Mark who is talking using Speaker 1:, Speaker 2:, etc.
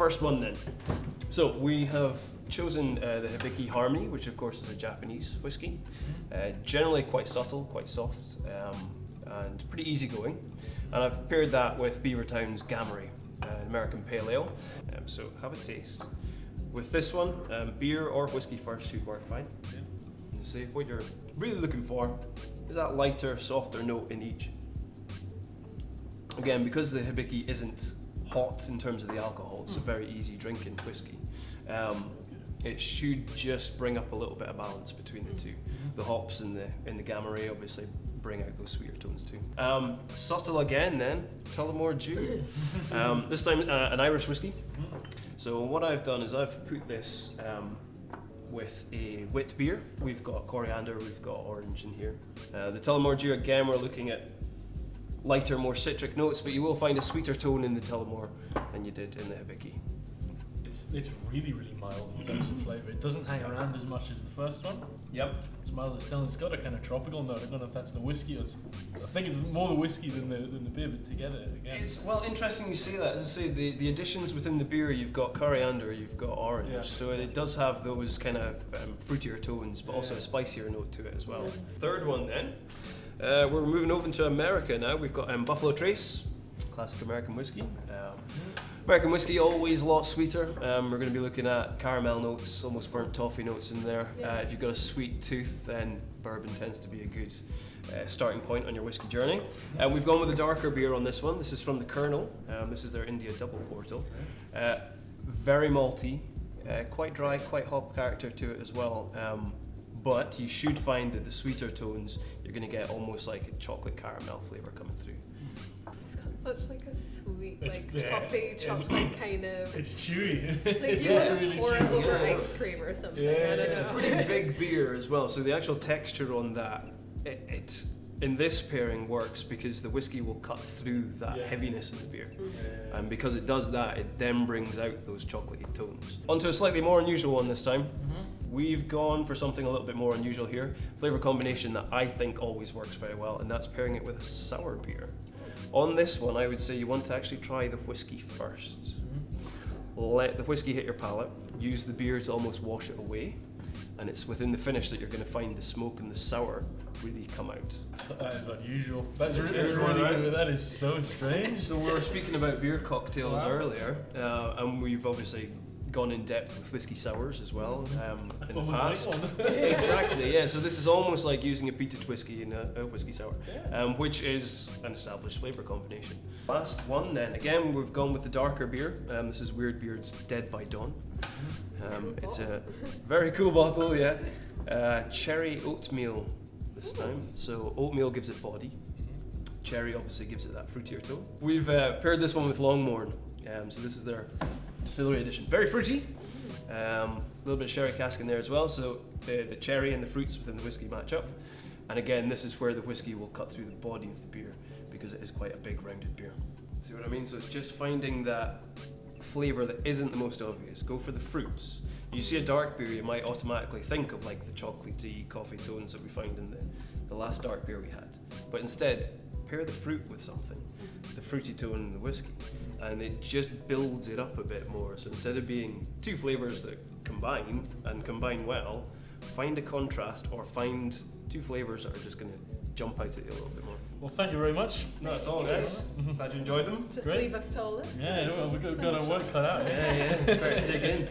Speaker 1: first one then. So we have chosen the Hibiki Harmony, which of course is a Japanese whiskey. Generally quite subtle, quite soft, and pretty easygoing. And I've paired that with Beavertown's Gamay, an American Pale Ale. So have a taste. With this one, beer or whiskey first should work fine. Yeah. And see, what you're really looking for is that lighter, softer note in each. Again, because the Hibiki isn't hot in terms of the alcohol, it's a very easy drinking whiskey. It should just bring up a little bit of balance between the two. The hops in the Gamay obviously bring out those sweeter tones too. Subtle again then, Tullamore Dew. This time an Irish whiskey. So what I've done is I've put this with a wit beer. We've got coriander, we've got orange in here. The Tullamore Dew, again, we're looking at lighter, more citric notes, but you will find a sweeter tone in the Tullamore than you did in the Hibiki.
Speaker 2: It's really, really mild in terms of flavour. It doesn't hang around as much as the first one.
Speaker 1: Yep.
Speaker 2: It's mild as still. It's got a kind of tropical note. I don't know if that's the whiskey. I think it's more the whiskey than the beer, but together again.
Speaker 1: It's, well, interesting you say that. As I say, the additions within the beer, you've got coriander, you've got orange, so it does have those kind of fruitier tones, but also a spicier note to it as well. Third one then, we're moving over to America now. We've got Buffalo Trace, classic American whiskey. American whiskey, always a lot sweeter. We're going to be looking at caramel notes, almost burnt toffee notes in there. If you've got a sweet tooth, then bourbon tends to be a good starting point on your whiskey journey. We've gone with a darker beer on this one. This is from the Colonel. This is their India Double Portal. Very malty, quite dry, quite hop character to it as well. But you should find that the sweeter tones, you're going to get almost like a chocolate caramel flavour coming through.
Speaker 3: It's got such like a sweet, toffee, chocolate kind of.
Speaker 2: It's chewy.
Speaker 3: Like you want to pour it over ice cream or something. I don't
Speaker 1: It's
Speaker 3: know.
Speaker 1: a pretty big beer as well. So the actual texture on that, it in this pairing works because the whiskey will cut through that heaviness in the beer. And because it does that, it then brings out those chocolatey tones. Onto a slightly more unusual one this time. We've gone for something a little bit more unusual here. Flavor combination that I think always works very well, and that's pairing it with a sour beer. On this one, I would say you want to actually try the whiskey first. Let the whiskey hit your palate, use the beer to almost wash it away, and it's within the finish that you're going to find the smoke and the sour really come out.
Speaker 2: That is unusual. That's really good. That is so strange.
Speaker 1: So we were speaking about beer cocktails earlier, and we've obviously gone in depth with whiskey sours as well in the past.
Speaker 2: Like
Speaker 1: Exactly, yeah. So this is almost like using a peated whiskey in a whiskey sour, which is an established flavour combination. Last one then, again we've gone with the darker beer. This is Weird Beard's Dead by Dawn. It's a very cool bottle, cherry oatmeal this time. So oatmeal gives it body. Cherry obviously gives it that fruitier tone. We've paired this one with Longmorn. So this is their distillery edition. Very fruity. A little bit of sherry cask in there as well, so the cherry and the fruits within the whiskey match up. And again, this is where the whiskey will cut through the body of the beer because it is quite a big rounded beer. See what I mean? So it's just finding that flavour that isn't the most obvious. Go for the fruits. You see a dark beer, you might automatically think of like the chocolatey coffee tones that we found in the last dark beer we had. But instead, pair the fruit with something, the fruity tone in the whiskey, and it just builds it up a bit more. So instead of being two flavours that combine and combine well, find a contrast or find two flavours that are just going to jump out at you a little bit more.
Speaker 2: Well, thank you very much.
Speaker 1: Not at all, guys. Glad you enjoyed them.
Speaker 3: Just
Speaker 2: Great.
Speaker 3: leave us to all this.
Speaker 2: Yeah, well, we've got our work cut out.
Speaker 1: Yeah. Better dig in.